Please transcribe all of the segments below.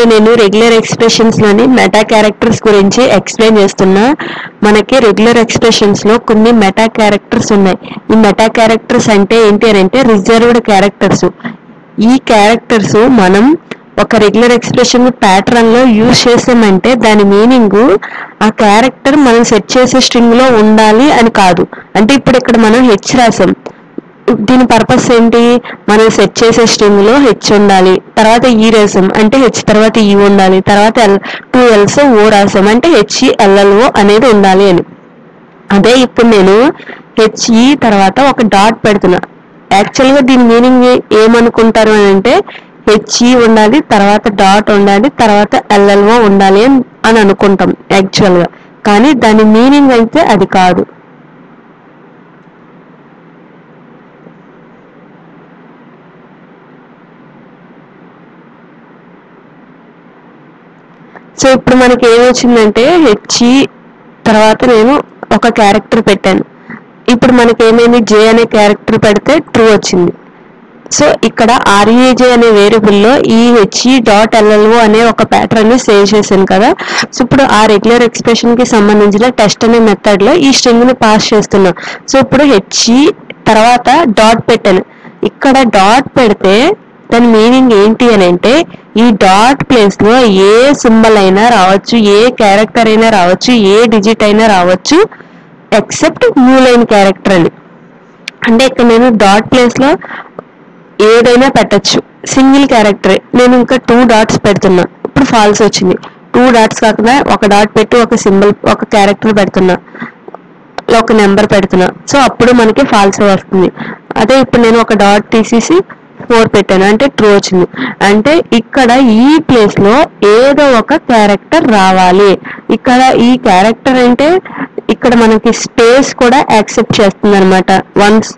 వీడియోలో నేను regular expressions లోని మెటా క్యారెక్టర్స్ గురించి ఎక్స్ప్లెయిన్ చేస్తున్నా. మనకి రెగ్యులర్ ఎక్స్ప్రెషన్స్ లో కొన్ని మెటా క్యారెక్టర్స్ ఉన్నాయి. ఈ మెటా క్యారెక్టర్స్ అంటే ఏంటి అని అంటే రిజర్వ్డ్ క్యారెక్టర్స్. ఈ క్యారెక్టర్స్ మనం ఒక రెగ్యులర్ ఎక్స్ప్రెషన్ ప్యాటర్న్ లో యూజ్ చేసామంటే దాని మీనింగ్ ఆ క్యారెక్టర్ మనం సెట్ చేసే స్ట్రింగ్ లో ఉండాలి అని కాదు. అంటే ఇప్పుడు ఇక్కడ మనం హెచ్ రాసాం, దీని పర్పస్ ఏంటి, మనం సెట్ చేసే స్ట్రింగ్ లో హెచ్ ఉండాలి. తర్వాత ఈ రాసాం అంటే హెచ్ తర్వాత ఈ ఉండాలి. తర్వాత టూ ఎల్స్ ఓ రాసాం అంటే హెచ్ఈఎల్ఎల్ఓ అనేది ఉండాలి అని. అదే ఇప్పుడు నేను హెచ్ఈ తర్వాత ఒక డాట్ పెడుతున్నా. యాక్చువల్గా దీని మీనింగ్ ఏమనుకుంటారు అని అంటే హెచ్ఈ ఉండాలి, తర్వాత డాట్ ఉండాలి, తర్వాత ఎల్ఎల్ఓ ఉండాలి అని అనుకుంటాం యాక్చువల్గా. కానీ దాని మీనింగ్ అయితే అది కాదు. సో ఇప్పుడు మనకి ఏమొచ్చిందంటే హెచ్ఈ తర్వాత నేను ఒక క్యారెక్టర్ పెట్టాను. ఇప్పుడు మనకి ఏమైంది, జే అనే క్యారెక్టర్ పెడితే ట్రూ వచ్చింది. సో ఇక్కడ ఆర్ఈజే అనే వేరియబుల్లో ఈ హెచ్ఈ డాట్ ఎల్ఎల్ఓ అనే ఒక ప్యాటర్న్ ని సేవ్ చేశాను కదా. సో ఇప్పుడు ఆ రెగ్యులర్ ఎక్స్ప్రెషన్ కి సంబంధించిన టెస్ట్ అనే మెథడ్ లో ఈ స్ట్రింగ్ ని పాస్ చేస్తున్నాం. సో ఇప్పుడు హెచ్ఈ తర్వాత డాట్ పెట్టాను. ఇక్కడ డాట్ పెడితే దాని మీనింగ్ ఏంటి అని అంటే ఈ డాట్ ప్లేస్ లో ఏ సింబల్ అయినా రావచ్చు, ఏ క్యారెక్టర్ అయినా రావచ్చు, ఏ డిజిట్ అయినా రావచ్చు ఎక్సెప్ట్ న్యూ లైన్ క్యారెక్టర్ అని. అంటే ఇక్కడ నేను డాట్ ప్లేస్ లో ఏదైనా పెట్టచ్చు, సింగిల్ క్యారెక్టరే. నేను ఇంకా 2 డాట్స్ పెడుతున్నా, ఇప్పుడు ఫాల్స్ వచ్చింది. 2 డాట్స్ కాకుండా ఒక డాట్ పెట్టి ఒక సింబల్ ఒక క్యారెక్టర్ పెడుతున్నా, ఒక నెంబర్ పెడుతున్నా. సో అప్పుడు మనకి ఫాల్స్ వస్తుంది. అదే ఇప్పుడు నేను ఒక డాట్ తీసేసి 4 పెట్టాను అంటే ట్రూ వచ్చింది. అంటే ఇక్కడ ఈ ప్లేస్ లో ఏదో ఒక క్యారెక్టర్ రావాలి. ఇక్కడ ఈ క్యారెక్టర్ అంటే ఇక్కడ మనకి స్పేస్ కూడా యాక్సెప్ట్ చేస్తుంది అనమాట. వన్స్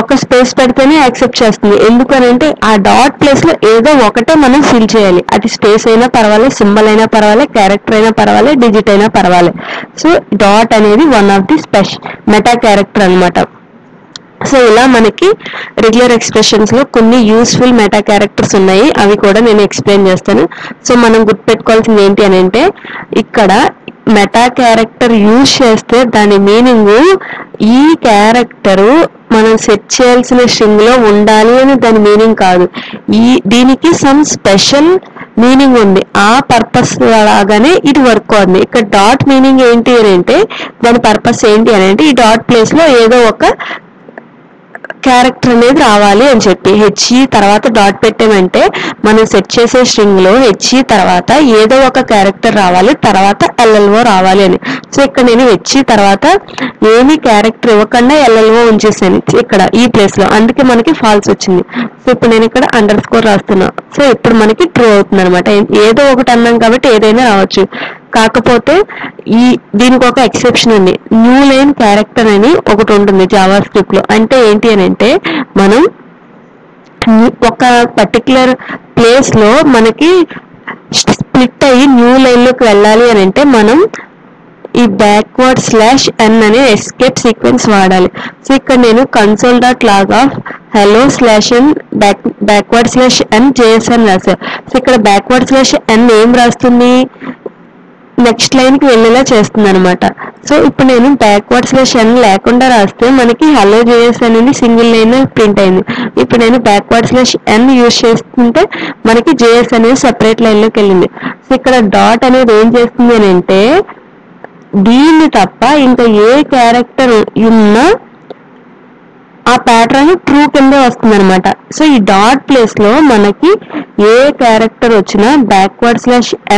ఒక స్పేస్ పెడితేనే యాక్సెప్ట్ చేస్తుంది. ఎందుకనంటే ఆ డాట్ ప్లేస్ లో ఏదో ఒకటే మనం ఫిల్ చేయాలి. అది స్పేస్ అయినా పర్వాలేదు, సింబల్ అయినా పర్వాలేదు, క్యారెక్టర్ అయినా పర్వాలేదు, డిజిట్ అయినా పర్వాలేదు. సో డాట్ అనేది one of the meta character అనమాట. సో ఇలా మనకి రెగ్యులర్ ఎక్స్ప్రెషన్స్ లో కొన్ని యూస్ఫుల్ మెటా క్యారెక్టర్స్ ఉన్నాయి. అవి కూడా నేను ఎక్స్ప్లెయిన్ చేస్తాను. సో మనం గుర్తుపెట్టుకోవాల్సింది ఏంటి అని అంటే ఇక్కడ మెటా క్యారెక్టర్ యూజ్ చేస్తే దాని మీనింగ్ ఈ క్యారెక్టర్ మనం సెట్ చేయాల్సిన స్ట్రింగ్ లో ఉండాలి అని దాని మీనింగ్ కాదు. దీనికి సమ్ స్పెషల్ మీనింగ్ ఉంది, ఆ పర్పస్ లాగానే ఇది వర్క్ అవుతుంది. ఇక్కడ డాట్ మీనింగ్ ఏంటి అని అంటే దాని పర్పస్ ఏంటి అని అంటే ఈ డాట్ ప్లేస్ లో ఏదో ఒక క్యారెక్టర్ అనేది రావాలి అని చెప్పి. హెచ్ఈ తర్వాత డాట్ పెట్టామంటే మనం సెట్ చేసే స్ట్రింగ్ లో హెచ్ఈ తర్వాత ఏదో ఒక క్యారెక్టర్ రావాలి, తర్వాత ఎల్ఎల్ఓ రావాలి అని. సో ఇక్కడ నేను హెచ్ఈ తర్వాత ఏమి క్యారెక్టర్ ఇవ్వకుండా ఎల్ఎల్ఓ ఉంచేసాను ఇక్కడ ఈ ప్లేస్ లో, అందుకే మనకి ఫాల్స్ వచ్చింది. సో ఇప్పుడు నేను ఇక్కడ అండర్ స్కోర్ రాస్తున్నా. సో ఇప్పుడు మనకి ట్రూ అవుతుంది అనమాట. ఏదో ఒకటి అన్నాం కాబట్టి ఏదైనా రావచ్చు. కాకపోతే దీనికి ఒక ఎక్సెప్షన్ ఉంది, న్యూ లైన్ క్యారెక్టర్ అని ఒకటి ఉంటుంది జావా స్క్రిప్ట్ లో. అంటే ఏంటి అని అంటే మనం ఒక పర్టికులర్ ప్లేస్ లో మనకి స్ప్లిట్ అయ్యి న్యూ లైన్ లోకి వెళ్ళాలి అని అంటే మనం ఈ /n అనే ఎస్కేప్ సీక్వెన్స్ వాడాలి. సో ఇక్కడ నేను console.log hello/n /n JSN రాశాను. సో ఇక్కడ /n ఏం రాస్తుంది, నెక్స్ట్ లైన్ కి వెళ్ళేలా చేస్తుంది అనమాట. సో ఇప్పుడు నేను /n లేకుండా రాస్తే మనకి హలో జేఎస్ అనేది సింగిల్ లైన్ ప్రింట్ అయింది. ఇప్పుడు నేను /n యూజ్ చేస్తుంటే మనకి జేఎస్ అనేది సెపరేట్ లైన్ లోకి వెళ్ళింది. సో ఇక్కడ డాట్ అనేది ఏం చేస్తుంది అని అంటే దీన్ని తప్ప ఇంకా ఏ క్యారెక్టర్ ఉన్నా ఆ ప్యాటర్న్ ట్రూ కిందే వస్తుంది అనమాట. సో ఈ డాట్ ప్లేస్ లో మనకి ఏ క్యారెక్టర్ వచ్చినా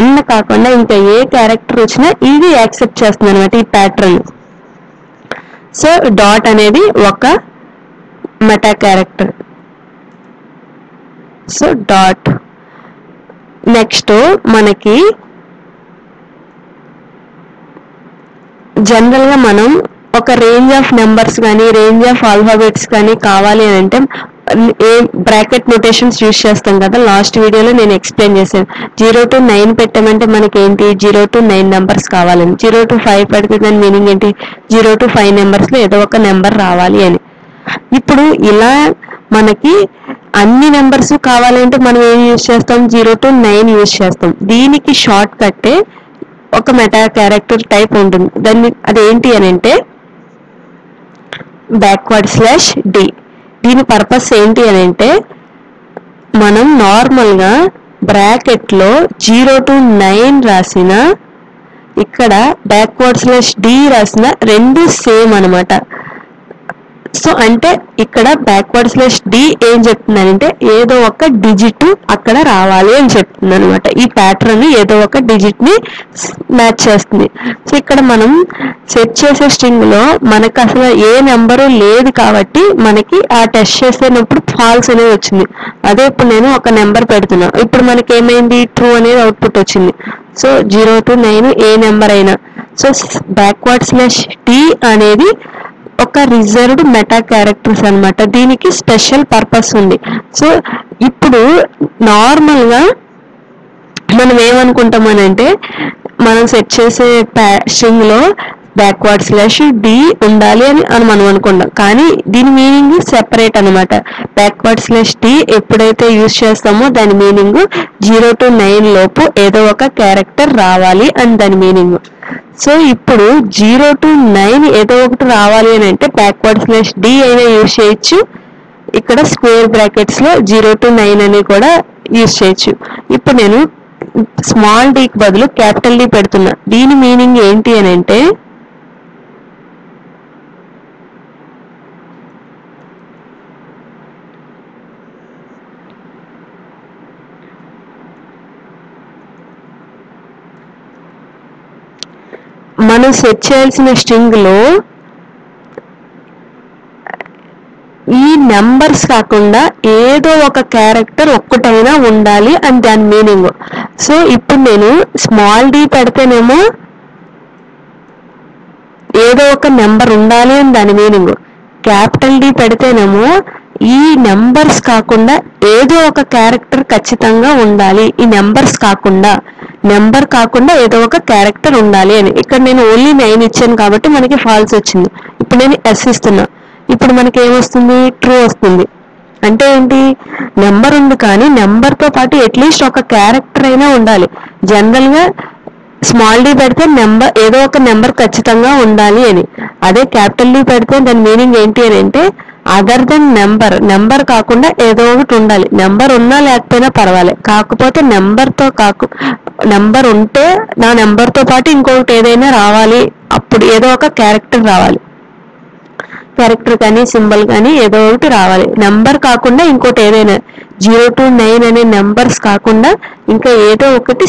/n కాకుండా ఇంకా ఏ క్యారెక్టర్ వచ్చినా ఇది యాక్సెప్ట్ చేస్తుంది అనమాట ఈ ప్యాటర్న్. సో డాట్ అనేది ఒక meta character. So dot next మనకి జనరల్ గా మనం ఒక రేంజ్ ఆఫ్ నెంబర్స్ కానీ రేంజ్ ఆఫ్ ఆల్ఫాబెట్స్ కానీ కావాలి అని అంటే బ్రాకెట్ నోటేషన్స్ యూజ్ చేస్తాం కదా. లాస్ట్ వీడియోలో నేను ఎక్స్ప్లెయిన్ చేశాను. 0 to 9 పెట్టామంటే మనకి ఏంటి 0 to 9 నెంబర్స్ కావాలని. 0 to 5 పెడితే దాని మీనింగ్ ఏంటి 0 to 5 నెంబర్స్ లో ఏదో ఒక నెంబర్ రావాలి అని. ఇప్పుడు ఇలా మనకి అన్ని నెంబర్స్ కావాలంటే మనం ఏం యూజ్ చేస్తాం, 0 to 9 యూజ్ చేస్తాం. దీనికి షార్ట్ కట్టే ఒక మెటా క్యారెక్టర్ టైప్ ఉంటుంది. దాన్ని అదేంటి అని అంటే /d. దీని పర్పస్ ఏంటి అని అంటే మనం నార్మల్గా బ్రాకెట్లో 0 to 9 రాసిన ఇక్కడ /d రాసిన రెండు సేమ్ అనమాట. సో అంటే ఇక్కడ /d ఏం చెప్తుందంటే ఏదో ఒక డిజిట్ అక్కడ రావాలి అని చెప్తుంది అనమాట. ఈ ప్యాటర్న్ ఏదో ఒక డిజిట్ ని మ్యాచ్ చేస్తుంది. సో ఇక్కడ మనం సెట్ చేసే స్ట్రింగ్ లో మనకు అసలు ఏ నెంబరు లేదు కాబట్టి మనకి ఆ టెస్ట్ చేసేటప్పుడు ఫాల్స్ అనేది వచ్చింది. అదే ఇప్పుడు నేను ఒక నెంబర్ పెడుతున్నా, ఇప్పుడు మనకి ఏమైంది, ట్రూ అనేది అవుట్పుట్ వచ్చింది. సో 0 to 9 ఏ నెంబర్ అయినా. సో /d అనేది ఒక రిజర్వ్డ్ మెటా క్యారెక్టర్స్ అన్నమాట. దీనికి స్పెషల్ పర్పస్ ఉంది. సో ఇప్పుడు నార్మల్గా మనం ఏమనుకుంటామనంటే మనం సెట్ చేసే స్ట్రింగ్ లో /d ఉండాలి అని మనం అనుకుంటాం, కానీ దీని మీనింగ్ సెపరేట్ అనమాట. /d ఎప్పుడైతే యూజ్ చేస్తామో దాని మీనింగ్ 0 to 9 లోపు ఏదో ఒక క్యారెక్టర్ రావాలి అని దాని మీనింగ్. సో ఇప్పుడు 0 to 9 ఏదో ఒకటి రావాలి అని అంటే /d అయినా యూజ్ చేయొచ్చు, ఇక్కడ స్క్వేర్ బ్రాకెట్స్ లో 0 to 9 అని కూడా యూజ్ చేయొచ్చు. ఇప్పుడు నేను స్మాల్ d కి బదులు క్యాపిటల్ D పెడుతున్నా. దీని మీనింగ్ ఏంటి అని అంటే మనం సెట్ చేయాల్సిన స్ట్రింగ్ లో ఈ నెంబర్స్ కాకుండా ఏదో ఒక క్యారెక్టర్ ఒక్కటైనా ఉండాలి అని దాని మీనింగ్. సో ఇప్పుడు నేను స్మాల్ d పెడితేనేమో ఏదో ఒక నెంబర్ ఉండాలి అని దాని మీనింగ్, క్యాపిటల్ D పెడితేనేమో ఈ నెంబర్స్ కాకుండా ఏదో ఒక క్యారెక్టర్ ఖచ్చితంగా ఉండాలి. ఈ నెంబర్ కాకుండా ఏదో ఒక క్యారెక్టర్ ఉండాలి అని. ఇక్కడ నేను ఓన్లీ 9 ఇచ్చాను కాబట్టి మనకి ఫాల్స్ వచ్చింది. ఇప్పుడు నేను s ఇస్తున్నా, ఇప్పుడు మనకి ఏమొస్తుంది, ట్రూ వస్తుంది. అంటే ఏంటి, నెంబర్ ఉంది కానీ నెంబర్తో పాటు అట్లీస్ట్ ఒక క్యారెక్టర్ అయినా ఉండాలి. జనరల్గా స్మాల్ d పెడితే ఏదో ఒక నెంబర్ ఖచ్చితంగా ఉండాలి అని. అదే క్యాపిటల్ D పెడితే దాని మీనింగ్ ఏంటి అని అంటే అదర్ దెన్ నెంబర్ కాకుండా ఏదో ఒకటి ఉండాలి. నెంబర్ ఉన్నా లేకపోయినా పర్వాలేదు, కాకపోతే నెంబర్ ఉంటే నా నెంబర్తో పాటు ఇంకొకటి ఏదైనా రావాలి. అప్పుడు ఏదో ఒక క్యారెక్టర్ రావాలి, క్యారెక్టర్ కానీ సింబల్ కానీ ఏదో ఒకటి రావాలి. నెంబర్ కాకుండా ఇంకోటి ఏదైనా 0 to 9 అనే నెంబర్స్ కాకుండా ఇంకా ఏదో ఒకటి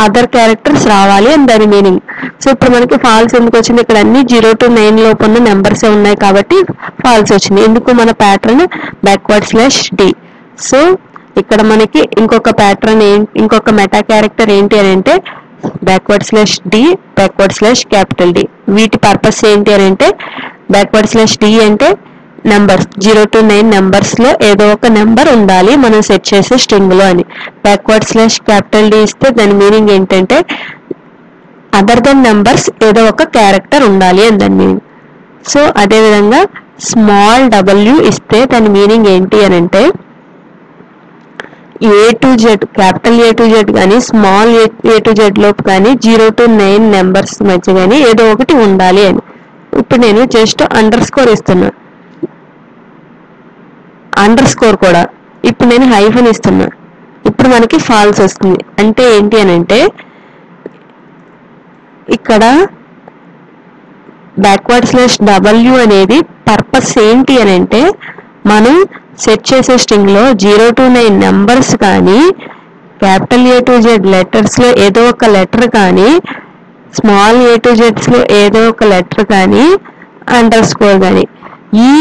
అదర్ క్యారెక్టర్స్ రావాలి అని దాని మీనింగ్. సో ఇప్పుడు మనకి ఫాల్స్ ఎందుకు వచ్చింది, ఇక్కడ అన్ని 0 to 9 లోపు ఉన్న నెంబర్స్ ఉన్నాయి కాబట్టి ఫాల్స్ వచ్చింది. ఎందుకు, మన ప్యాటర్న్ /d. సో ఇక్కడ మనకి ఇంకొక ప్యాటర్న్ ఇంకొక మెటా క్యారెక్టర్ ఏంటి అని అంటే /d/D. వీటి పర్పస్ ఏంటి అని అంటే /d అంటే నెంబర్స్ 0 to 9 నెంబర్స్ లో ఏదో ఒక నెంబర్ ఉండాలి మనం సెట్ చేసే స్ట్రింగ్ లో అని. /D ఇస్తే దాని మీనింగ్ ఏంటంటే అదర్ దెన్ నెంబర్స్ ఏదో ఒక క్యారెక్టర్ ఉండాలి అని దాని మీనింగ్. సో అదే విధంగా స్మాల్ w ఇస్తే దాని మీనింగ్ ఏంటి అని అంటే A to Z, capital A to Z కానీ స్మాల్ a to Z లోపు కానీ 0 to 9 నెంబర్స్ మధ్య కానీ ఏదో ఒకటి ఉండాలి అని. ఇప్పుడు నేను జస్ట్ అండర్ ఇస్తున్నా, అండర్ కూడా. ఇప్పుడు నేను హైఫన్ ఇస్తున్నా, ఇప్పుడు మనకి ఫాల్స్ వస్తుంది. అంటే ఏంటి అని అంటే ఇక్కడ /w అనేది పర్పస్ ఏంటి అని అంటే మనం సెట్ చేసే స్ట్రింగ్ లో 0 to 9 నెంబర్స్ కానీ capital A to Z letters లో ఏదో ఒక లెటర్ కానీ స్మాల్ a to Z లో ఏదో ఒక లెటర్ కానీ అండర్ కానీ ఈ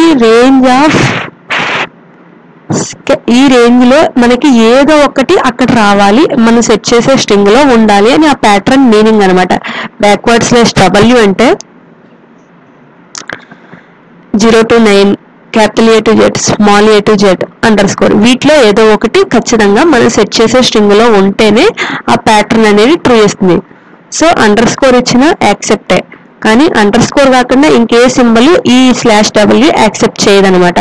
రేంజ్ లో మనకి ఏదో ఒకటి అక్కడ రావాలి, మనం సెట్ చేసే స్ట్రింగ్ లో ఉండాలి అని ఆ ప్యాటర్న్ మీనింగ్ అనమాట. /w అంటే 0 to 9 capital A to Z small a to Z under వీటిలో ఏదో ఒకటి ఖచ్చితంగా మనం సెట్ చేసే స్ట్రింగ్ లో ఉంటేనే ఆ ప్యాటర్న్ అనేది ట్రూ ఇస్తుంది. సో అండర్ ఇచ్చిన యాక్సెప్టే, కానీ అండర్ కాకుండా ఇంకే సింబల్ ఈ /w యాక్సెప్ట్ చేయదనమాట.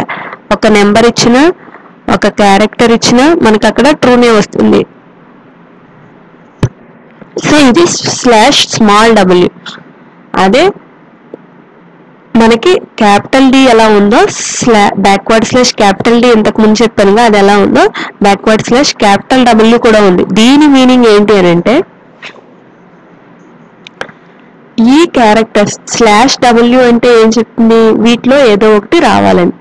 ఒక నెంబర్ ఇచ్చిన ఒక క్యారెక్టర్ ఇచ్చినా మనకి అక్కడ ట్రూనే వస్తుంది. సో ఇది /small w. అదే మనకి క్యాపిటల్ డి ఎలా ఉందో /D ఇంతకు ముందు చెప్పాను అది ఎలా ఉందో /W కూడా ఉంది. దీని మీనింగ్ ఏంటి అని అంటే ఈ క్యారెక్టర్ /W అంటే ఏం చెప్తుంది, వీటిలో ఏదో ఒకటి రావాలని.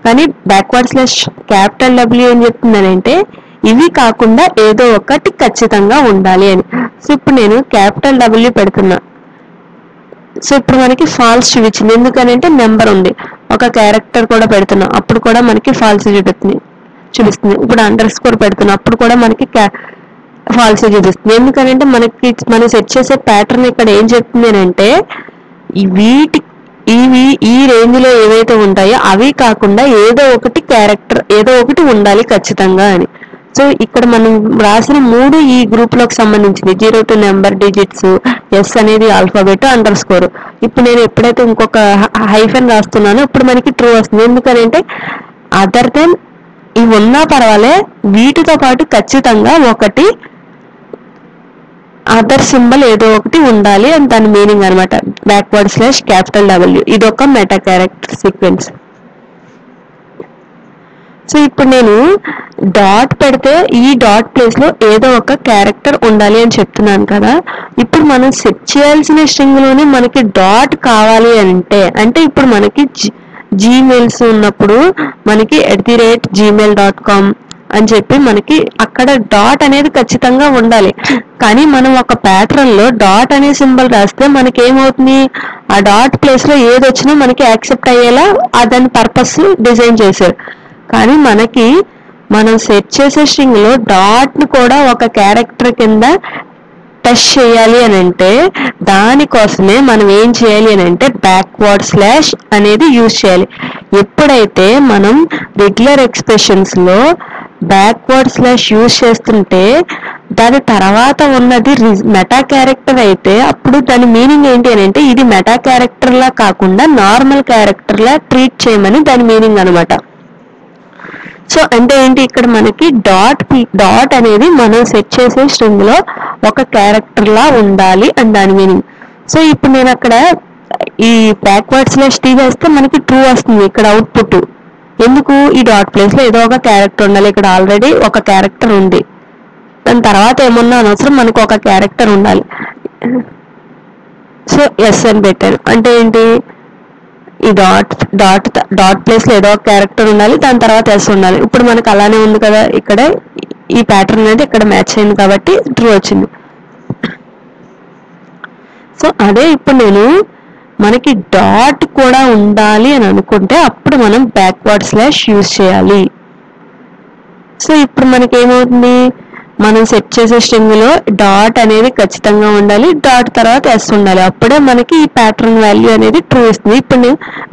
కానీ /W ఏం చెప్తుందని అంటే ఇవి కాకుండా ఏదో ఒకటి ఖచ్చితంగా ఉండాలి అని. సో ఇప్పుడు నేను W పెడుతున్నా. సో ఇప్పుడు మనకి ఫాల్స్ చూపించింది, ఎందుకనంటే నెంబర్ ఉంది. ఒక క్యారెక్టర్ కూడా పెడుతున్నా, అప్పుడు కూడా మనకి ఫాల్స్ చూపిస్తుంది. ఇప్పుడు _ పెడుతున్నా, అప్పుడు కూడా మనకి ఫాల్స్ చూపిస్తుంది. ఎందుకనంటే మనం సెట్ చేసే ప్యాటర్న్ ఇక్కడ ఏం చెప్తుంది అని అంటే ఇవి ఈ రేంజ్ లో ఏవైతే ఉంటాయో అవి కాకుండా ఏదో ఒకటి క్యారెక్టర్ ఏదో ఒకటి ఉండాలి ఖచ్చితంగా అని. సో ఇక్కడ మనం రాసిన 3 ఈ గ్రూప్ లోకి సంబంధించింది. 0 to నెంబర్, డిజిట్స్, ఎస్ అనేది ఆల్ఫాబెట్, _. ఇప్పుడు నేను ఎప్పుడైతే ఇంకొక హైఫెన్ రాస్తున్నానో ఇప్పుడు మనకి ట్రూ వస్తుంది. ఎందుకంటే అదర్ దెన్ ఇవి ఉన్నా పర్వాలే, వీటితో పాటు ఖచ్చితంగా ఒకటి అదర్ సింబల్ ఏదో ఒకటి ఉండాలి అని దాని మీనింగ్ అనమాట. /W ఇది ఒక మెటా క్యారెక్టర్ సీక్వెన్స్. సో ఇప్పుడు నేను డాట్ పెడితే ఈ డాట్ ప్లేస్ లో ఏదో ఒక క్యారెక్టర్ ఉండాలి అని చెప్తున్నాను కదా. ఇప్పుడు మనం సెట్ చేయాల్సిన స్ట్రింగ్ లోనే మనకి డాట్ కావాలి అంటే ఇప్పుడు మనకి జీమెయిల్స్ ఉన్నప్పుడు మనకి @gmail.com అని చెప్పి మనకి అక్కడ డాట్ అనేది ఖచ్చితంగా ఉండాలి. కానీ మనం ఒక ప్యాటర్న్ లో డాట్ అనే సింబల్ రాస్తే మనకి ఏమవుతుంది, ఆ డాట్ ప్లేస్ లో ఏది వచ్చినా మనకి యాక్సెప్ట్ అయ్యేలా దాని పర్పస్ డిజైన్ చేశారు. కానీ మనం సెట్ చేసే స్ట్రింగ్ లో డాట్ ను కూడా ఒక క్యారెక్టర్ కింద టెస్ట్ చేయాలి అని అంటే దానికోసమే మనం ఏం చేయాలి అని అంటే // అనేది యూజ్ చేయాలి. ఎప్పుడైతే మనం రెగ్యులర్ ఎక్స్ప్రెషన్స్ లో // యూజ్ చేస్తుంటే దాని తర్వాత ఉన్నది మెటా క్యారెక్టర్ అయితే అప్పుడు దాని మీనింగ్ ఏంటి అని అంటే ఇది మెటా క్యారెక్టర్ లా కాకుండా నార్మల్ క్యారెక్టర్ లా ట్రీట్ చేయమని దాని మీనింగ్ అనమాట. సో అంటే ఏంటి, ఇక్కడ మనకి డాట్ అనేది మనం సెట్ చేసే స్ట్రింగ్ లో ఒక క్యారెక్టర్ లా ఉండాలి అని దాని మీనింగ్. సో ఇప్పుడు నేను అక్కడ ఈ /T వేస్తే మనకి ట్రూ వస్తుంది ఇక్కడ అవుట్పుట్. ఎందుకు, ఈ డాట్ ప్లేస్ లో ఏదో ఒక క్యారెక్టర్ ఉండాలి. ఇక్కడ ఆల్రెడీ ఒక క్యారెక్టర్ ఉంది, దాని తర్వాత ఏమన్నా అనవసరం, మనకు ఒక క్యారెక్టర్ ఉండాలి. సో ఎస్ అని పెట్టాను అంటే ఏంటి, ఈ డాట్ ప్లేస్ లో ఏదో ఒక క్యారెక్టర్ ఉండాలి, దాని తర్వాత ఎస్ ఉండాలి. ఇప్పుడు మనకు అలానే ఉంది కదా, ఇక్కడ ఈ ప్యాటర్న్ అనేది ఇక్కడ మ్యాచ్ అయింది కాబట్టి ట్రూ వచ్చింది. సో అదే ఇప్పుడు నేను మనకి డాట్ కూడా ఉండాలి అని అనుకుంటే అప్పుడు మనం // యూజ్ చేయాలి. సో ఇప్పుడు మనకి ఏమవుతుంది, మనం సెట్ చేసే స్ట్రింగ్ లో డాట్ అనేది ఖచ్చితంగా ఉండాలి, డాట్ తర్వాత ఎస్ ఉండాలి, అప్పుడే మనకి ఈ ప్యాటర్న్ వాల్యూ అనేది ట్రూ ఇస్తుంది. ఇప్పుడు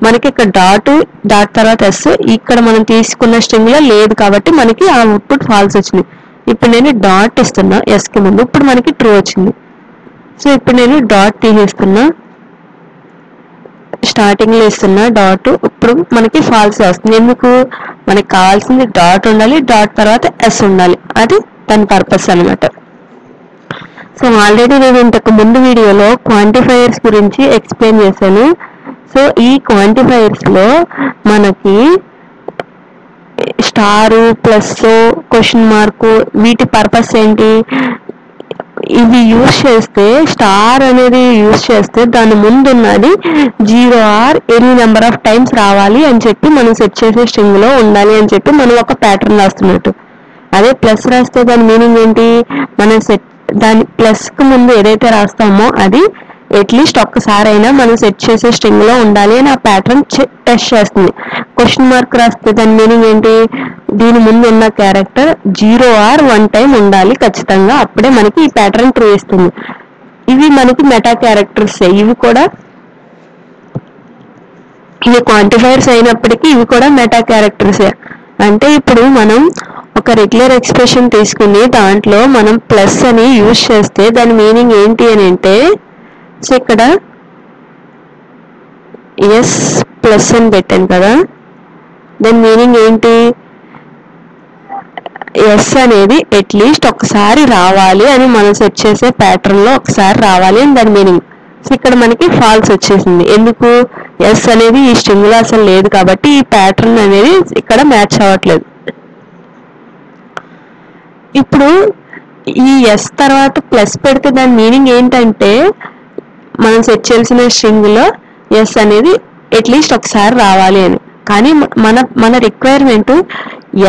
మనకి ఇక్కడ డాట్ తర్వాత ఎస్ ఇక్కడ మనం తీసుకున్న స్ట్రింగ్ లో లేదు కాబట్టి మనకి ఆ అవుట్పుట్ ఫాల్స్ వచ్చింది. ఇప్పుడు నేను డాట్ ఇస్తున్నా ఎస్ కి ముందు, ఇప్పుడు మనకి ట్రూ వచ్చింది. సో ఇప్పుడు నేను డాట్ తీసేస్తున్నా, స్టార్టింగ్ లో ఇస్తున్నా డాట్, ఇప్పుడు మనకి ఫాల్స్ వస్తుంది. ఎందుకు, మనకి కావాల్సింది డాట్ ఉండాలి, డాట్ తర్వాత ఎస్ ఉండాలి, అది దాని పర్పస్ అనమాట. సో ఆల్రెడీ నేను ఇంతకు ముందు వీడియోలో క్వాంటిఫైయర్స్ గురించి ఎక్స్ప్లెయిన్ చేశాను. సో ఈ క్వాంటిఫైయర్స్ లో మనకి స్టారు, ప్లస్, క్వశ్చన్ మార్కు వీటి పర్పస్ ఏంటి, ఇవి యూజ్ చేస్తే స్టార్ అనేది యూజ్ చేస్తే దాని ముందు ఉన్నది 0 or any number of times రావాలి అని చెప్పి మనం సెట్ చేసే స్ట్రింగ్ లో ఉండాలి అని చెప్పి మనం ఒక ప్యాటర్న్ రాస్తున్నట్టు. అదే ప్లస్ రాస్తే దాని మీనింగ్ ఏంటి, మనం దాని ప్లస్ కు ముందు ఏదైతే రాస్తామో అది అట్లీస్ట్ ఒక్కసారైనా మనం సెట్ చేసే స్ట్రింగ్ లో ఉండాలి అని ఆ ప్యాటర్న్ టెస్ట్ చేస్తుంది. క్వశ్చన్ మార్క్ రాస్తే దాని మీనింగ్ ఏంటి, దీని ముందు ఉన్న క్యారెక్టర్ 0 ఆర్ 1 టైం ఉండాలి ఖచ్చితంగా, అప్పుడే మనకి ఈ ప్యాటర్న్ ట్రూ ఇస్తుంది. ఇవి మనకి మెటా క్యారెక్టర్స్, ఇవి క్వాంటిఫైర్స్ అయినప్పటికీ ఇవి కూడా మెటా క్యారెక్టర్సే. అంటే ఇప్పుడు మనం ఒక రెగ్యులర్ ఎక్స్ప్రెషన్ తీసుకుని దాంట్లో మనం ప్లస్ అని యూజ్ చేస్తే దాని మీనింగ్ ఏంటి అని అంటే, సో ఇక్కడ ఎస్ ప్లస్ అని పెట్టాను కదా, దాని మీనింగ్ ఏంటి, ఎస్ అనేది అట్లీస్ట్ ఒకసారి రావాలి అని మనం సెట్ చేసే ప్యాటర్న్ లో ఒకసారి రావాలి అని దాని మీనింగ్. సో ఇక్కడ మనకి ఫాల్స్ వచ్చేసింది. ఎందుకు? ఎస్ అనేది ఈ స్ట్రింగ్ లో అసలు లేదు కాబట్టి ఈ ప్యాటర్న్ అనేది ఇక్కడ మ్యాచ్ అవ్వట్లేదు. ఇప్పుడు ఈ ఎస్ తర్వాత ప్లస్ పెడితే దాని మీనింగ్ ఏంటంటే మనం సెట్ చేయాల్సిన స్ట్రింగ్ లో ఎస్ అనేది అట్లీస్ట్ ఒకసారి రావాలి అని. కానీ మన రిక్వైర్మెంట్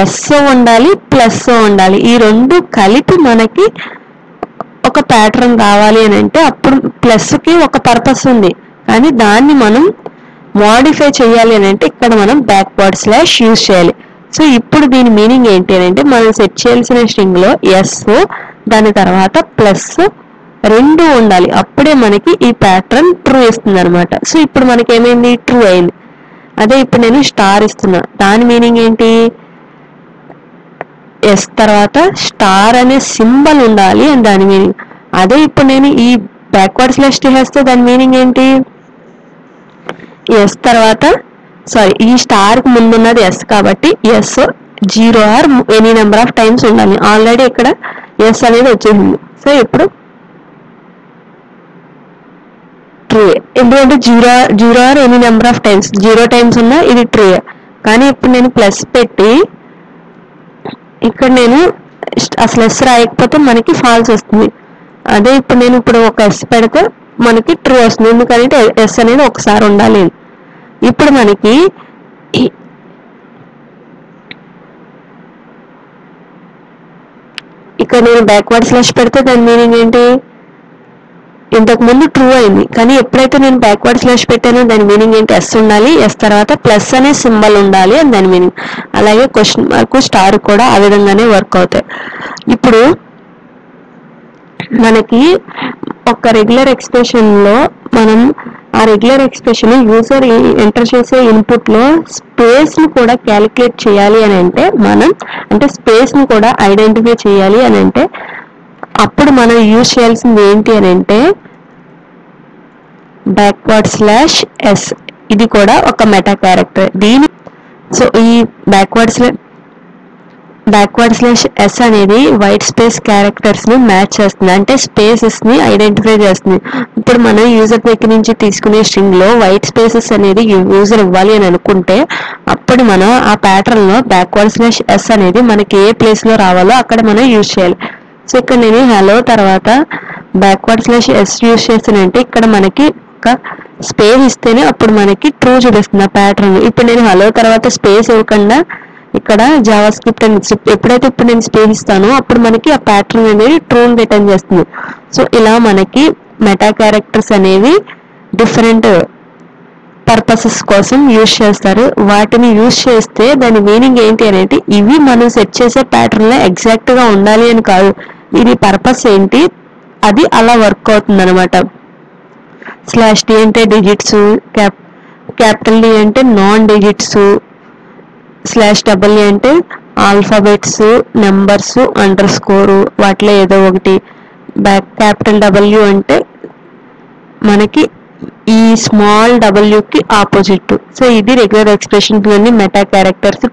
ఎస్ ఉండాలి ప్లస్ ఉండాలి, ఈ రెండు కలిపి మనకి ఒక ప్యాటర్న్ రావాలి అని అంటే అప్పుడు ప్లస్ కి ఒక పర్పస్ ఉంది, కానీ దాన్ని మనం మోడిఫై చేయాలి అని అంటే ఇక్కడ మనం బ్యాక్వర్డ్ స్లాష్ యూజ్ చేయాలి. సో ఇప్పుడు దీని మీనింగ్ ఏంటి అని అంటే మనం సెట్ చేయాల్సిన స్ట్రింగ్ లో ఎస్ దాని తర్వాత ప్లస్ రెండు ఉండాలి, అప్పుడే మనకి ఈ ప్యాటర్న్ ట్రూ ఇస్తుంది అనమాట. సో ఇప్పుడు మనకి ఏమైంది? ట్రూ అయింది. అదే ఇప్పుడు నేను స్టార్ ఇస్తున్నా, దాని మీనింగ్ ఏంటి? ఎస్ తర్వాత స్టార్ అనే సింబల్ ఉండాలి అని దాని మీనింగ్. అదే ఇప్పుడు నేను ఈ బ్యాక్వర్డ్ స్లాష్ చేస్తే దాని మీనింగ్ ఏంటి? ఎస్ తర్వాత ఈ స్టార్ కి ముందున్నది ఎస్ కాబట్టి S 0 or any number of times ఉండాలి. ఆల్రెడీ ఇక్కడ ఎస్ అనేది వచ్చేసింది. సో ఇప్పుడు ట్రూ, ఎందుకంటే 0 or any number of times 0 times ఉన్నా ఇది ట్రూ. కానీ ఇప్పుడు నేను ప్లస్ పెట్టి ఇక్కడ నేను అసలు ఎస్ రాయకపోతే మనకి ఫాల్స్ వస్తుంది. అదే ఇప్పుడు నేను ఒక ఎస్ పెడితే మనకి ట్రూ వస్తుంది, ఎందుకంటే ఎస్ అనేది ఒకసారి ఉండాలి. ఇప్పుడు మనకి ఇక్కడ నేను బ్యాక్వర్డ్ స్లాష్ పెడితే దాని మీనింగ్ ఏంటి? ఇంతకు ముందు ట్రూ అయింది, కానీ ఎప్పుడైతే నేను బ్యాక్వర్డ్ స్లాష్ పెట్టానో దాని మీనింగ్ ఏంటి? ఎస్ ఉండాలి, ఎస్ తర్వాత ప్లస్ అనే సింబల్ ఉండాలి అని దాని మీనింగ్. అలాగే క్వశ్చన్ మార్క్ స్టార్ కూడా ఆ విధంగానే వర్క్ అవుతాయి. ఇప్పుడు మనకి ఒక రెగ్యులర్ ఎక్స్ప్రెషన్ లో మనం ఆ రెగ్యులర్ ఎక్స్ప్రెషన్ యూజర్ ఎంటర్ చేసే ఇన్పుట్ లో స్పేస్ ని కూడా క్యాలిక్యులేట్ చేయాలి అని అంటే మనం స్పేస్ ని కూడా ఐడెంటిఫై చేయాలి అని అంటే అప్పుడు మనం యూజ్ చేయాల్సింది ఏంటి అని అంటే బ్యాక్వర్డ్ స్లాష్ ఎస్. ఇది కూడా ఒక మెటా క్యారెక్టర్. సో ఈ బ్యాక్వర్డ్ స్లాష్ ఎస్ అనేది వైట్ స్పేస్ క్యారెక్టర్స్ ని మ్యాచ్ చేస్తుంది, అంటే స్పేసెస్ ని ఐడెంటిఫై చేస్తుంది. ఇప్పుడు మనం యూజర్ దగ్గర నుంచి తీసుకునే స్ట్రింగ్ లో వైట్ స్పేసెస్ అనేది యూజర్ ఇవ్వాలి అని అనుకుంటే అప్పుడు మనం ఆ ప్యాటర్న్ లో బ్యాక్వర్డ్ స్లాష్ ఎస్ అనేది మనకి ఏ ప్లేస్ లో రావాలో అక్కడ మనం యూజ్ చేయాలి. సో ఇక్కడ నేను హలో తర్వాత బ్యాక్వర్డ్ స్లాష్ ఎస్ యూజ్ చేస్తానంటే ఇక్కడ మనకి ఒక స్పేస్ ఇస్తేనే అప్పుడు మనకి ట్రూ చూపిస్తుంది ఆ ప్యాటర్న్. ఇప్పుడు నేను హలో తర్వాత స్పేస్ ఇవ్వకుండా ఇక్కడ జావా స్క్రిప్ట్ అని ఎప్పుడైతే ఇప్పుడు నేను స్పేస్ ఇస్తానో అప్పుడు మనకి ఆ ప్యాటర్న్ అనేది ట్రూ రిటర్న్ చేస్తుంది. సో ఇలా మనకి మెటా క్యారెక్టర్స్ అనేవి డిఫరెంట్ పర్పసెస్ కోసం యూజ్ చేస్తారు. వాటిని యూజ్ చేస్తే దాని మీనింగ్ ఏంటి అనేది ఇవి మనం సెట్ చేసే ప్యాటర్న్ లో ఎగ్జాక్ట్ గా ఉండాలి అని కాదు, ఇది పర్పస్ ఏంటి అది అలా వర్క్ అవుతుంది అనమాట. స్లాష్ డి అంటే డిజిట్స్, క్యాపిటల్ డి అంటే నాన్ డిజిట్స్, స్లాష్ డబల్ అంటే ఆల్ఫాబెట్స్, నెంబర్స్, అండర్ స్కోరు వాటిలో ఏదో ఒకటి, క్యాపిటల్ డబ్ల్యూ అంటే మనకి ఈ స్మాల్ డబ్ల్యూ కి ఆపోజిట్. సో ఇది రెగ్యులర్ ఎక్స్ప్రెషన్ మెటా క్యారెక్టర్స్.